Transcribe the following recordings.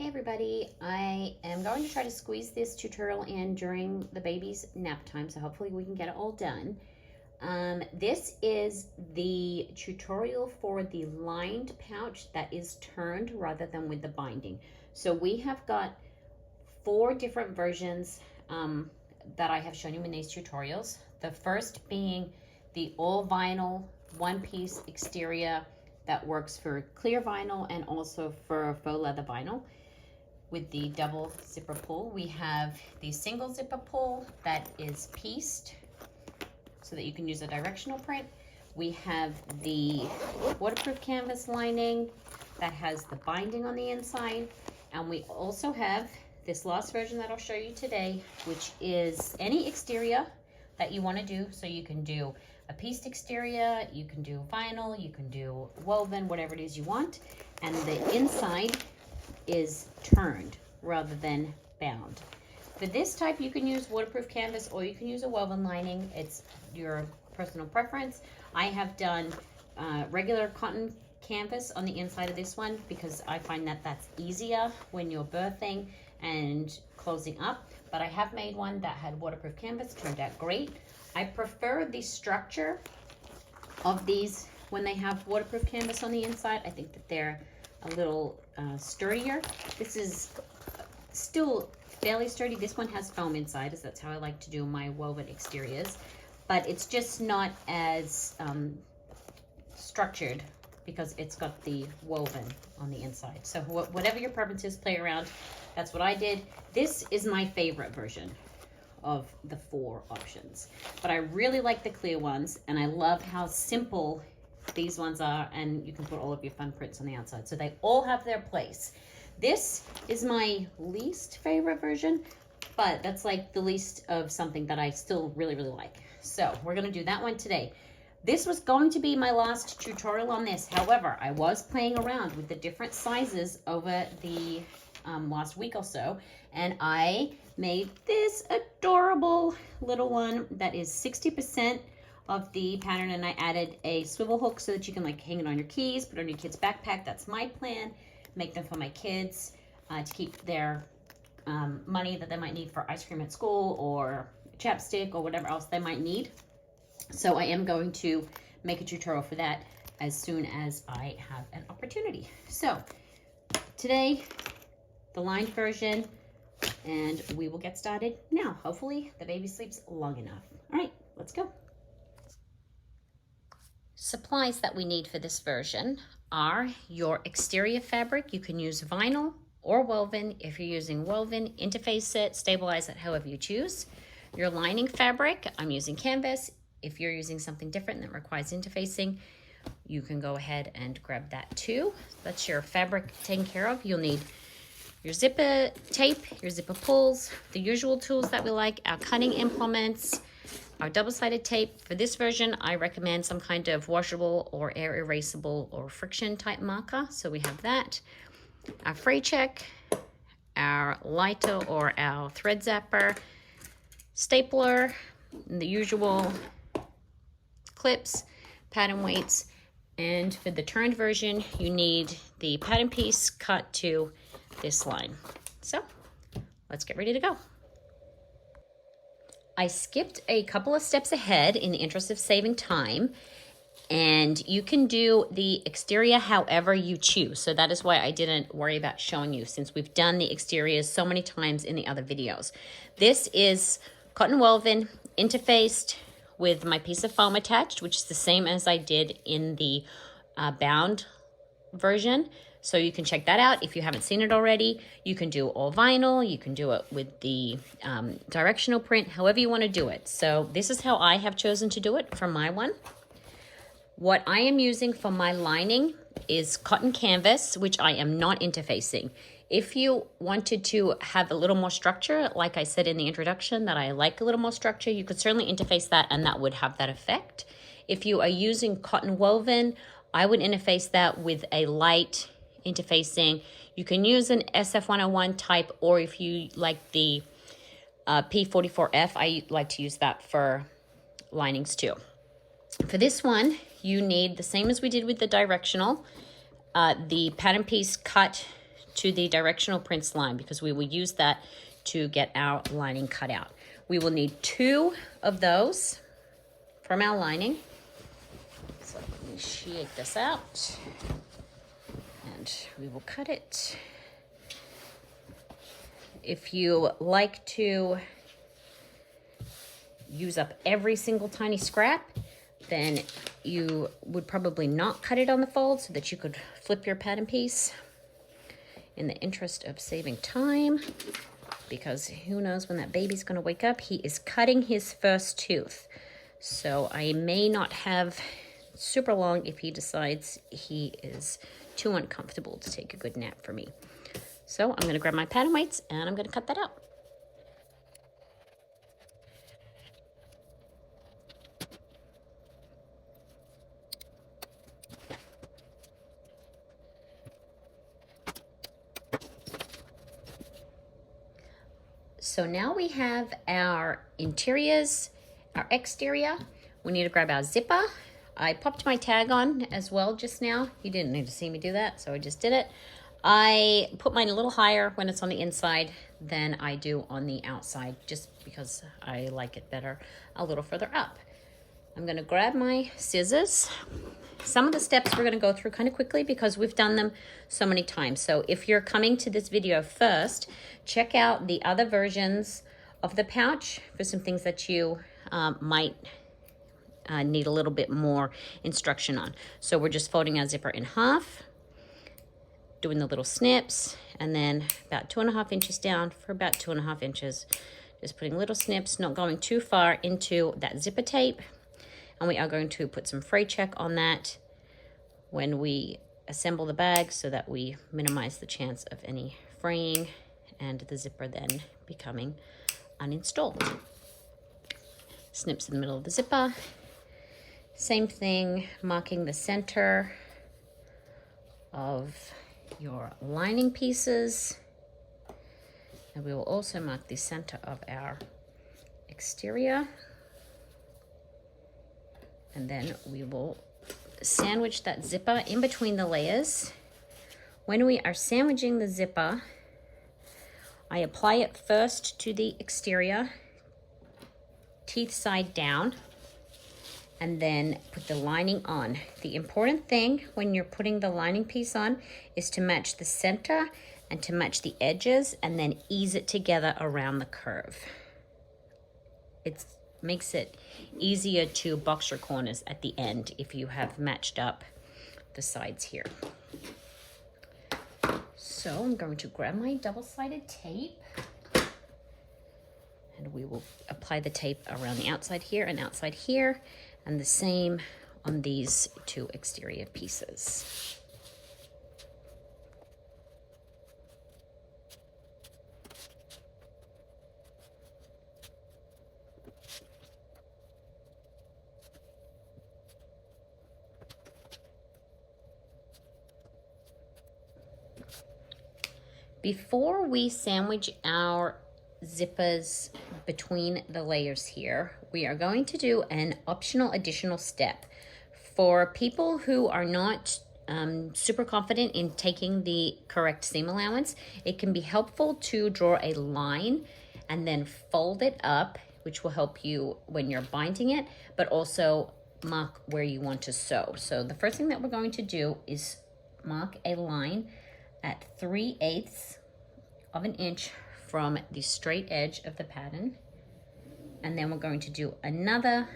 Hey everybody, I am going to try to squeeze this tutorial in during the baby's nap time, so hopefully we can get it all done. This is the tutorial for the lined pouch that is turned rather than with the binding. So we have got 4 different versions that I have shown you in these tutorials. The first being the all vinyl one-piece exterior that works for clear vinyl and also for faux leather vinyl with the double zipper pull. We have the single zipper pull that is pieced so that you can use a directional print. We have the waterproof canvas lining that has the binding on the inside. And we also have this last version that I'll show you today, which is any exterior that you want to do. So you can do a pieced exterior, you can do vinyl, you can do woven, whatever it is you want. And the inside is turned rather than bound. For this type, you can use waterproof canvas or you can use a woven lining. It's your personal preference. I have done regular cotton canvas on the inside of this one because I find that that's easier when you're birthing and closing up. But I have made one that had waterproof canvas, turned out great. I prefer the structure of these when they have waterproof canvas on the inside. I think that they're a little sturdier. This is still fairly sturdy. This one has foam inside, as that's how I like to do my woven exteriors, but it's just not as structured because it's got the woven on the inside. So whatever your preference is, play around. That's what I did. This is my favorite version of the 4 options, but I really like the clear ones, and I love how simple these ones are, and you can put all of your fun prints on the outside. So they all have their place. This is my least favorite version, but that's like the least of something that I still really like. So we're gonna do that one today. This was going to be my last tutorial on this. However, I was playing around with the different sizes over the last week or so, and I made this adorable little one that is 60% of the pattern, and I added a swivel hook so that you can like hang it on your keys, put it on your kid's backpack. That's my plan. Make them for my kids to keep their money that they might need for ice cream at school or chapstick or whatever else they might need. So I am going to make a tutorial for that as soon as I have an opportunity. So today, the lined version, and we will get started now. Hopefully the baby sleeps long enough. All right, let's go. Supplies that we need for this version are your exterior fabric. You can use vinyl or woven. If you're using woven, interface it, stabilize it however you choose. Your lining fabric, I'm using canvas. If you're using something different that requires interfacing, you can go ahead and grab that too. That's your fabric taken care of. You'll need your zipper tape, your zipper pulls, the usual tools that we like, our cutting implements, our double-sided tape. For this version, I recommend some kind of washable or air erasable or friction type marker. So we have that. Our fray check, our lighter or our thread zapper, stapler, and the usual clips, pattern weights. And for the turned version, you need the pattern piece cut to this line. So let's get ready to go. I skipped a couple of steps ahead in the interest of saving time, and you can do the exterior however you choose. So that is why I didn't worry about showing you, since we've done the exteriors so many times in the other videos. This is cotton woven, interfaced with my piece of foam attached, which is the same as I did in the bound version. So you can check that out if you haven't seen it already. You can do all vinyl. You can do it with the directional print, however you want to do it. So this is how I have chosen to do it for my one. What I am using for my lining is cotton canvas, which I am not interfacing. If you wanted to have a little more structure, like I said in the introduction, that I like a little more structure, you could certainly interface that and that would have that effect. If you are using cotton woven, I would interface that with a light interfacing. You can use an SF101 type, or if you like the P44F, I like to use that for linings too. For this one, you need the same as we did with the directional, the pattern piece cut to the directional prints line because we will use that to get our lining cut out. We will need 2 of those from our lining. So let me shake this out and we will cut it. If you like to use up every single tiny scrap, then you would probably not cut it on the fold so that you could flip your pattern piece in the interest of saving time, because who knows when that baby's going to wake up. He is cutting his first tooth, so I may not have super long if he decides he is too uncomfortable to take a good nap for me. So I'm going to grab my pattern weights and I'm going to cut that out. So now we have our interiors, our exterior. We need to grab our zipper. I popped my tag on as well just now. You didn't need to see me do that, so I just did it. I put mine a little higher when it's on the inside than I do on the outside, just because I like it better a little further up. I'm gonna grab my scissors. Some of the steps we're gonna go through kind of quickly because we've done them so many times. So if you're coming to this video first, check out the other versions of the pouch for some things that you might need a little bit more instruction on. So we're just folding our zipper in half, doing the little snips, and then about 2.5 inches down for about 2.5 inches. Just putting little snips, not going too far into that zipper tape. And we are going to put some fray check on that when we assemble the bag so that we minimize the chance of any fraying and the zipper then becoming uninstalled. Snips in the middle of the zipper. Same thing, marking the center of your lining pieces. And we will also mark the center of our exterior. And then we will sandwich that zipper in between the layers. When we are sandwiching the zipper, I apply it first to the exterior, teeth side down, and then put the lining on. The important thing when you're putting the lining piece on is to match the center and to match the edges and then ease it together around the curve. It makes it easier to box your corners at the end if you have matched up the sides here. So I'm going to grab my double-sided tape and we will apply the tape around the outside here and outside here, and the same on these 2 exterior pieces. Before we sandwich our zippers between the layers here, we are going to do an optional additional step. For people who are not super confident in taking the correct seam allowance, it can be helpful to draw a line and then fold it up, which will help you when you're binding it, but also mark where you want to sew. So the first thing that we're going to do is mark a line at 3/8 of an inch from the straight edge of the pattern. And then we're going to do another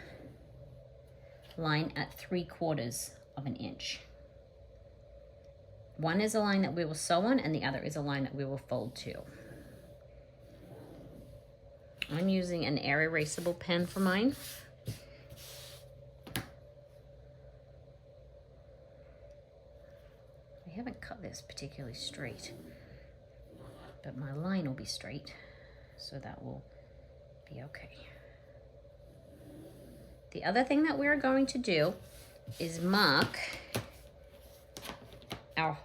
line at 3/4 of an inch. One is a line that we will sew on and the other is a line that we will fold to. I'm using an air erasable pen for mine. I haven't cut this particularly straight, but my line will be straight, so that will be okay. The other thing that we're going to do is mark our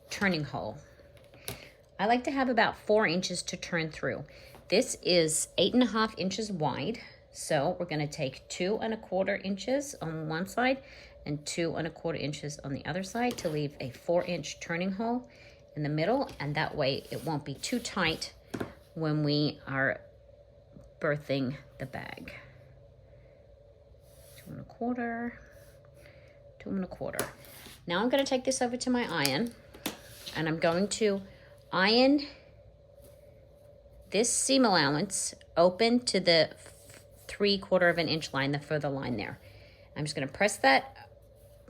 turning hole. I like to have about 4 inches to turn through. This is 8.5 inches wide, so we're going to take 2.25 inches on one side and 2.25 inches on the other side to leave a 4-inch turning hole in the middle, and that way it won't be too tight when we are birthing the bag. 2 1/4, 2 1/4. Now I'm going to take this over to my iron, and I'm going to iron this seam allowance open to the 3/4 inch line, the further line there. I'm just going to press that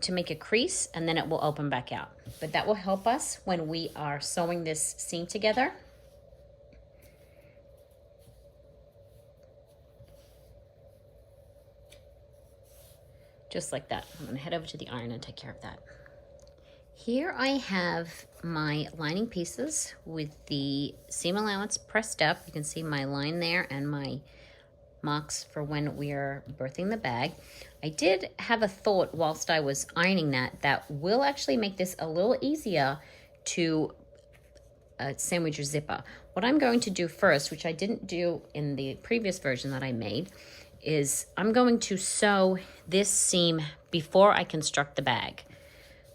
to make a crease, and then it will open back out. But that will help us when we are sewing this seam together. Just like that. I'm going to head over to the iron and take care of that. Here I have my lining pieces with the seam allowance pressed up. You can see my line there and my marks for when we are birthing the bag. I did have a thought whilst I was ironing that will actually make this a little easier to sandwich your zipper. What I'm going to do first, which I didn't do in the previous version that I made, is I'm going to sew this seam before I construct the bag.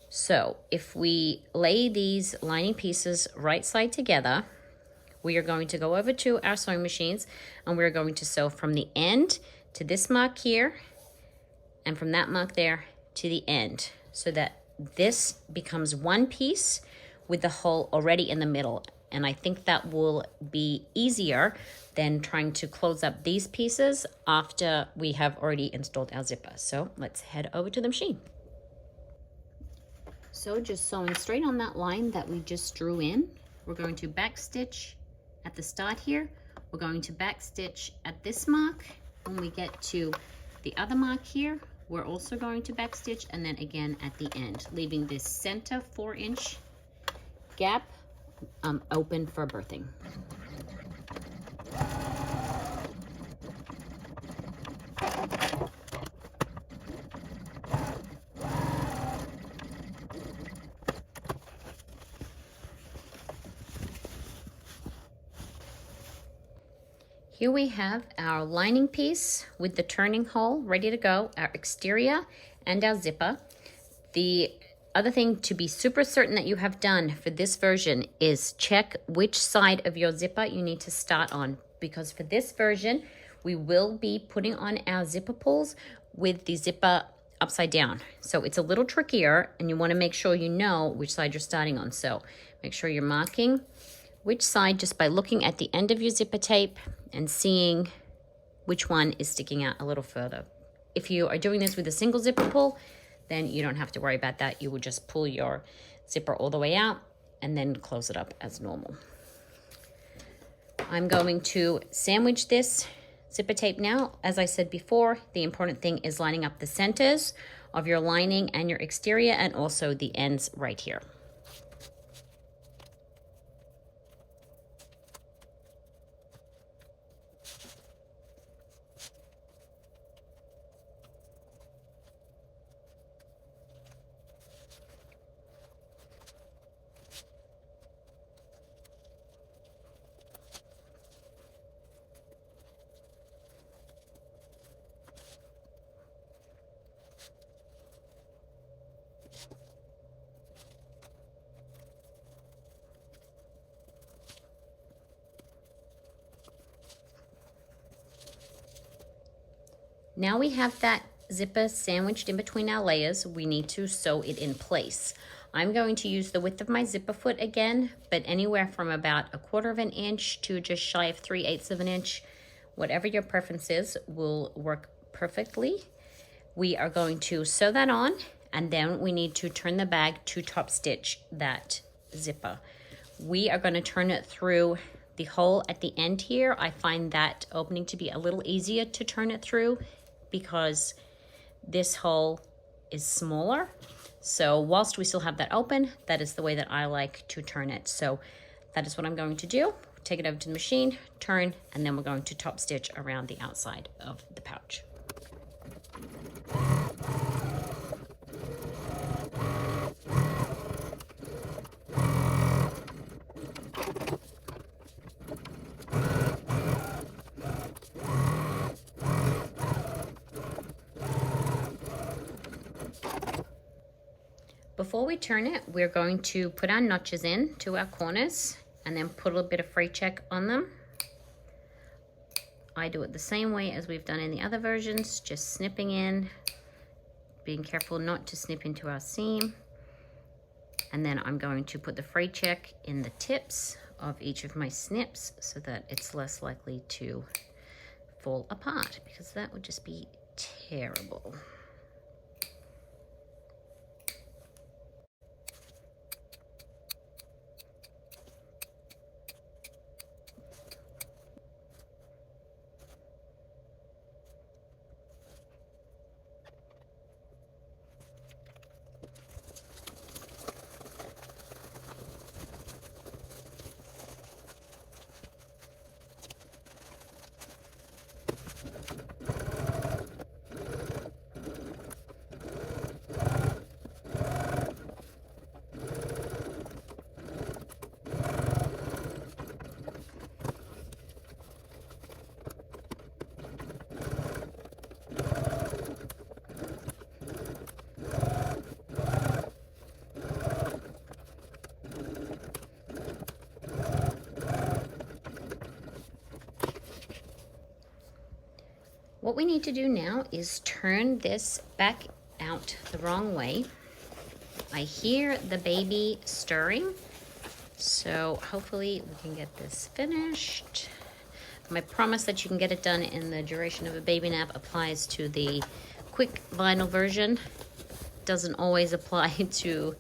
So if we lay these lining pieces right side together, we are going to go over to our sewing machines, and we're going to sew from the end to this mark here, and from that mark there to the end, so that this becomes one piece with the hole already in the middle. And I think that will be easier than trying to close up these pieces after we have already installed our zipper. So let's head over to the machine. So just sewing straight on that line that we just drew in, we're going to back stitch at the start here. We're going to back stitch at this mark. When we get to the other mark here, we're also going to back stitch, and then again at the end, leaving this center 4-inch gap open for birthing. Here we have our lining piece with the turning hole ready to go, our exterior and our zipper. The other thing to be super certain that you have done for this version is check which side of your zipper you need to start on, because for this version, we will be putting on our zipper pulls with the zipper upside down. So it's a little trickier, and you want to make sure you know which side you're starting on. So make sure you're marking which side just by looking at the end of your zipper tape and seeing which one is sticking out a little further. If you are doing this with a single zipper pull, then you don't have to worry about that. You will just pull your zipper all the way out and then close it up as normal. I'm going to sandwich this zipper tape now. As I said before, the important thing is lining up the centers of your lining and your exterior, and also the ends right here. Now we have that zipper sandwiched in between our layers. We need to sew it in place. I'm going to use the width of my zipper foot again, but anywhere from about 1/4 inch to just shy of 3/8 inch, whatever your preference is, will work perfectly. We are going to sew that on, and then we need to turn the bag to top stitch that zipper. We are going to turn it through the hole at the end here. I find that opening to be a little easier to turn it through because this hole is smaller. So whilst we still have that open, that is the way that I like to turn it. So that is what I'm going to do. Take it over to the machine, turn, and then we're going to top stitch around the outside of the pouch. before we turn it, we're going to put our notches in to our corners and then put a little bit of free check on them. I do it the same way as we've done in the other versions, just snipping in, being careful not to snip into our seam. And then I'm going to put the free check in the tips of each of my snips so that it's less likely to fall apart, because that would just be terrible. What we need to do now is turn this back out the wrong way. I hear the baby stirring, so hopefully we can get this finished. My promise that you can get it done in the duration of a baby nap applies to the quick vinyl version. Doesn't always apply to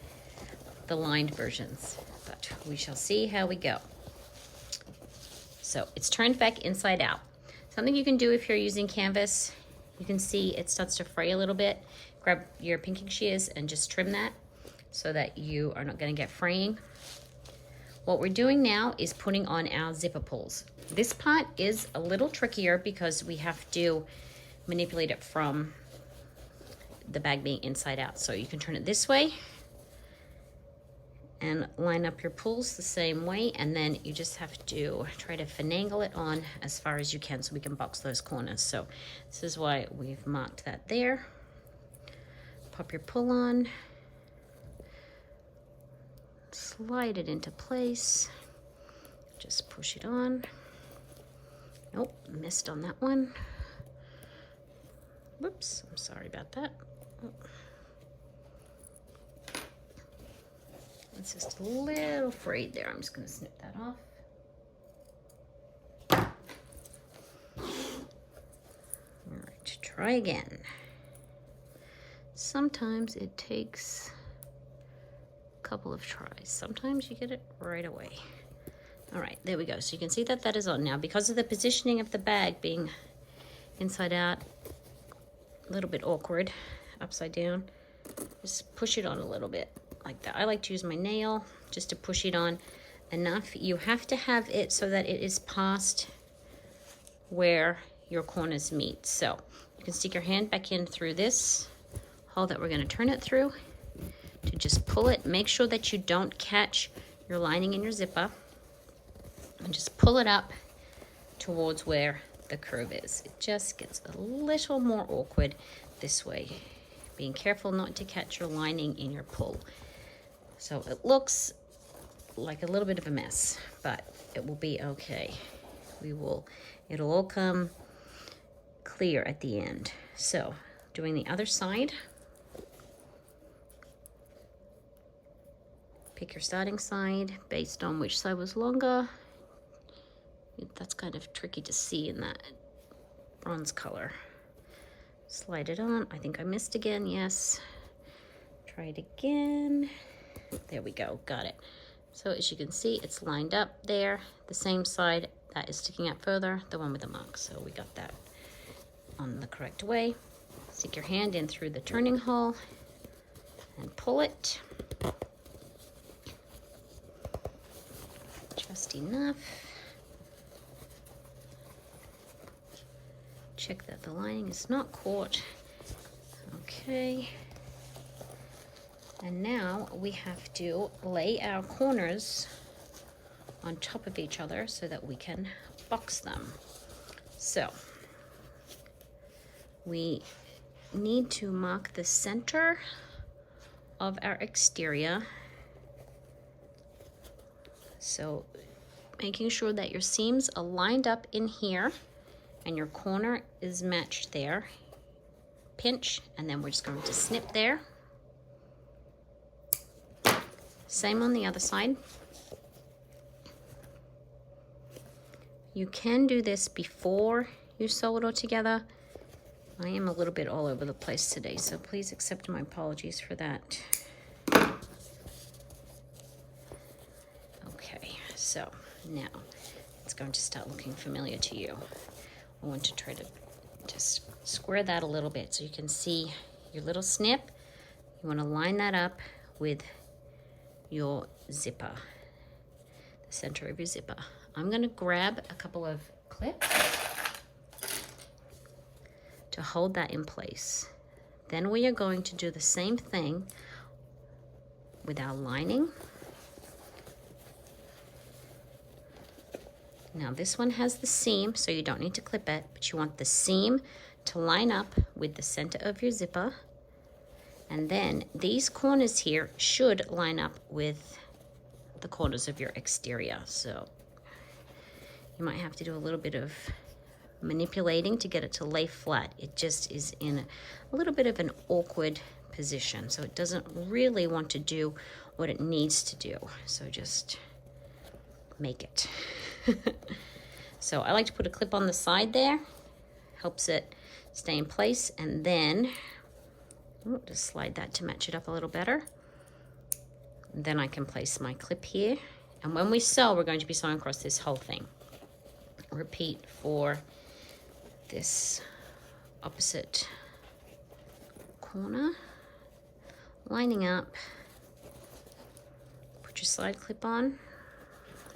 the lined versions, but we shall see how we go. So it's turned back inside out. Something you can do if you're using canvas, you can see it starts to fray a little bit. Grab your pinking shears and just trim that so that you are not going to get fraying. What we're doing now is putting on our zipper pulls. This part is a little trickier because we have to manipulate it from the bag being inside out. So you can turn it this way and line up your pulls the same way, and then you just have to try to finagle it on as far as you can so we can box those corners. So this is why we've marked that there. Pop your pull on, slide it into place, just push it on. Nope, missed on that one. Whoops, I'm sorry about that. Oh. It's just a little frayed there. I'm just going to snip that off. All right, try again. Sometimes it takes a couple of tries. Sometimes you get it right away. All right, there we go. So you can see that that is on now. Because of the positioning of the bag being inside out, a little bit awkward, upside down, just push it on a little bit. Like that. I like to use my nail just to push it on enough. You have to have it so that it is past where your corners meet. So you can stick your hand back in through this hole that we're going to turn it through to just pull it. Make sure that you don't catch your lining in your zipper, and just pull it up towards where the curve is. It just gets a little more awkward this way. Being careful not to catch your lining in your pull. So it looks like a little bit of a mess, but it will be okay. It'll all come clear at the end. So doing the other side, pick your starting side based on which side was longer. That's kind of tricky to see in that bronze color. Slide it on. I think I missed again, yes. Try it again. There we go, got it. So as you can see, it's lined up there. The same side that is sticking out further, the one with the mark. So we got that on the correct way. Stick your hand in through the turning hole and pull it. Just enough. Check that the lining is not caught. Okay. And now we have to lay our corners on top of each other so that we can box them. So we need to mark the center of our exterior. So making sure that your seams are lined up in here and your corner is matched there. Pinch, and then we're just going to snip there. Same on the other side. You can do this before you sew it all together. I am a little bit all over the place today, so please accept my apologies for that. Okay, so now it's going to start looking familiar to you. I want to try to just square that a little bit so you can see your little snip. You want to line that up with your zipper, the center of your zipper. I'm going to grab a couple of clips to hold that in place. Then we are going to do the same thing with our lining. Now this one has the seam, so you don't need to clip it, but you want the seam to line up with the center of your zipper. And then these corners here should line up with the corners of your exterior. So you might have to do a little bit of manipulating to get it to lay flat. It just is in a little bit of an awkward position, so it doesn't really want to do what it needs to do. So just make it. So I like to put a clip on the side there, helps it stay in place, and then just slide that to match it up a little better. And then I can place my clip here, and when we sew, we're going to be sewing across this whole thing. Repeat for this opposite corner, lining up. Put your side clip on.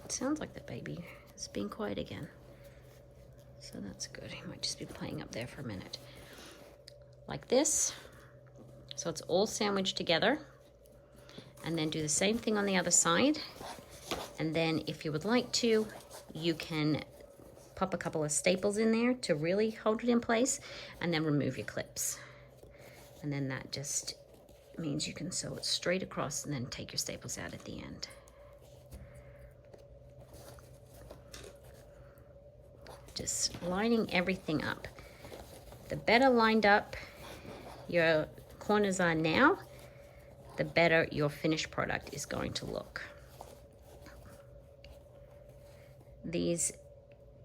It sounds like the baby is being quiet again, so that's good. He might just be playing up there for a minute, like this. So it's all sandwiched together, and then do the same thing on the other side. And then if you would like to, you can pop a couple of staples in there to really hold it in place, and then remove your clips. And then that just means you can sew it straight across and then take your staples out at the end. Just lining everything up. The better lined up your corners are now, the better your finished product is going to look. These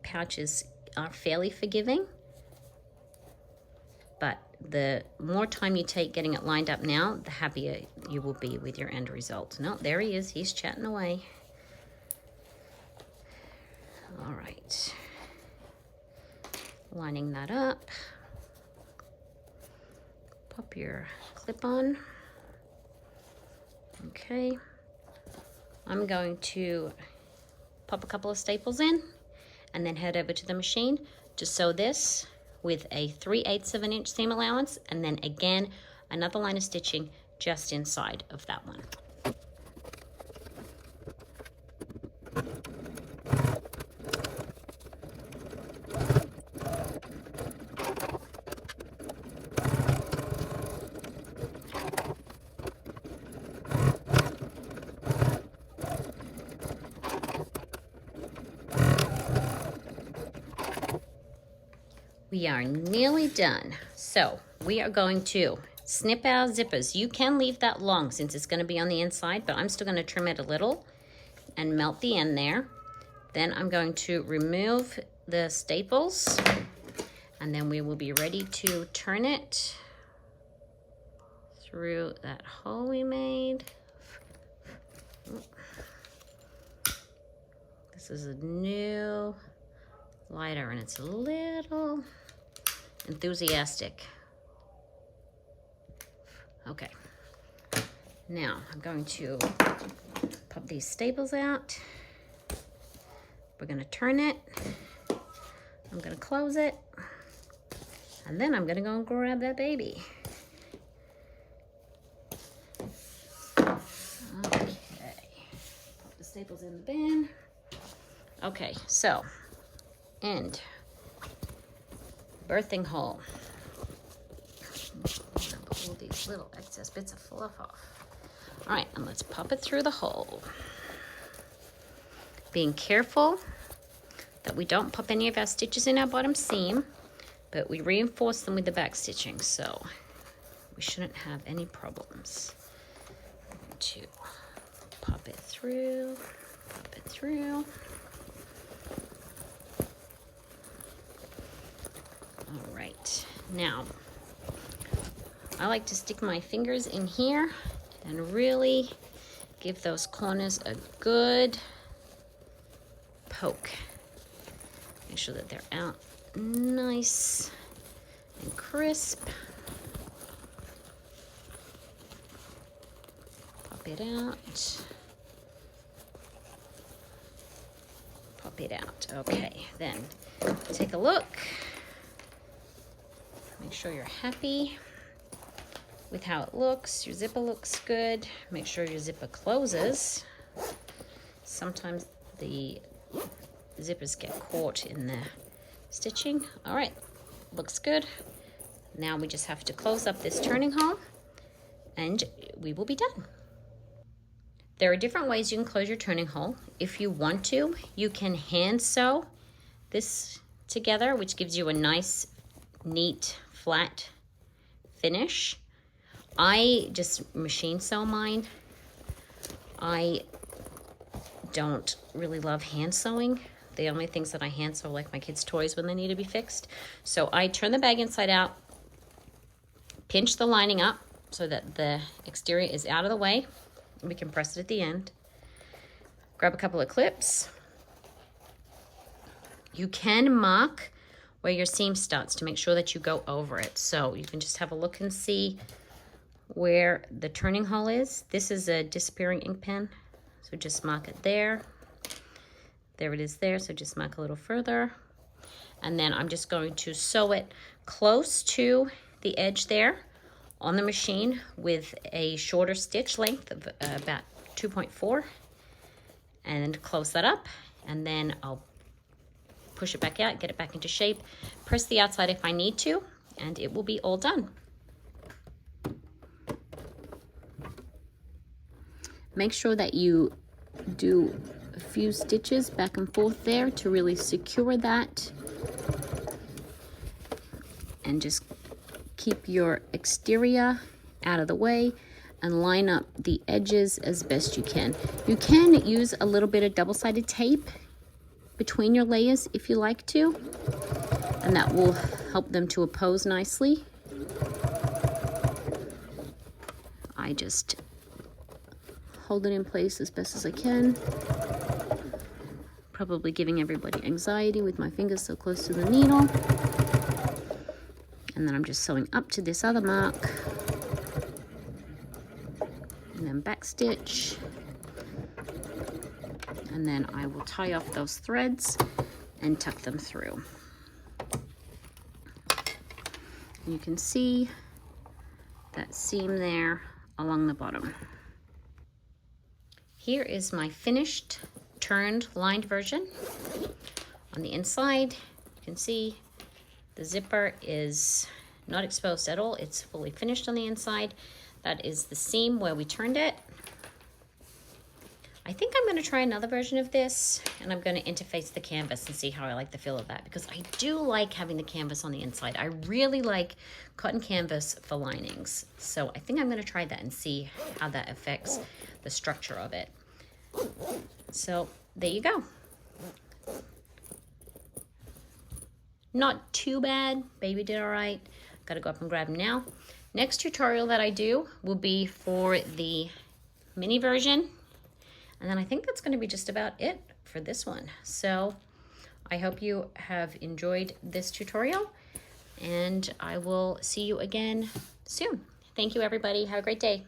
pouches are fairly forgiving, but the more time you take getting it lined up now, the happier you will be with your end result. No, there he is. He's chatting away. All right. Lining that up. Pop your clip on. Okay. I'm going to pop a couple of staples in and then head over to the machine to sew this with a 3/8 of an inch seam allowance, and then again another line of stitching just inside of that one. We are nearly done. So we are going to snip our zippers. You can leave that long since it's going to be on the inside, but I'm still going to trim it a little and melt the end there. Then I'm going to remove the staples, and then we will be ready to turn it through that hole we made. This is a new lighter and it's a little enthusiastic. Okay, now I'm going to pop these staples out. We're going to turn it. I'm going to close it, and then I'm going to go and grab that baby. Okay, pop the staples in the bin. Okay, so end birthing hole. Pull these little excess bits of fluff off. All right, and let's pop it through the hole. Being careful that we don't pop any of our stitches in our bottom seam, but we reinforce them with the back stitching, so we shouldn't have any problems. To pop it through, pop it through. All right, now I like to stick my fingers in here and really give those corners a good poke. Make sure that they're out nice and crisp. Pop it out. Pop it out. Okay, then take a look. Make sure you're happy with how it looks. Your zipper looks good. Make sure your zipper closes. Sometimes the zippers get caught in the stitching. All right, looks good. Now we just have to close up this turning hole and we will be done. There are different ways you can close your turning hole. If you want to, you can hand sew this together, which gives you a nice, neat, flat finish. I just machine sew mine. I don't really love hand sewing. The only things that I hand sew are like my kids' toys when they need to be fixed. So I turn the bag inside out, pinch the lining up so that the exterior is out of the way. We can press it at the end. Grab a couple of clips. You can mark where your seam starts to make sure that you go over it. So you can just have a look and see where the turning hole is. This is a disappearing ink pen, so just mark it there. There it is there, so just mark a little further. And then I'm just going to sew it close to the edge there on the machine with a shorter stitch length of about 2.4, and close that up, and then I'll push it back out, get it back into shape, press the outside if I need to, and it will be all done. Make sure that you do a few stitches back and forth there to really secure that, and just keep your exterior out of the way and line up the edges as best you can. You can use a little bit of double-sided tape between your layers if you like to, and that will help them to oppose nicely. I just hold it in place as best as I can. Probably giving everybody anxiety with my fingers so close to the needle. And then I'm just sewing up to this other mark. And then back stitch. And then I will tie off those threads and tuck them through. And you can see that seam there along the bottom. Here is my finished turned lined version. On the inside, you can see the zipper is not exposed at all. It's fully finished on the inside. That is the seam where we turned it. I think I'm going to try another version of this, and I'm going to interface the canvas and see how I like the feel of that, because I do like having the canvas on the inside. I really like cotton canvas for linings. So I think I'm going to try that and see how that affects the structure of it. So there you go. Not too bad. Baby did all right. Gotta go up and grab him now. Next tutorial that I do will be for the mini version. And then I think that's gonna be just about it for this one. So I hope you have enjoyed this tutorial, and I will see you again soon. Thank you, everybody. Have a great day.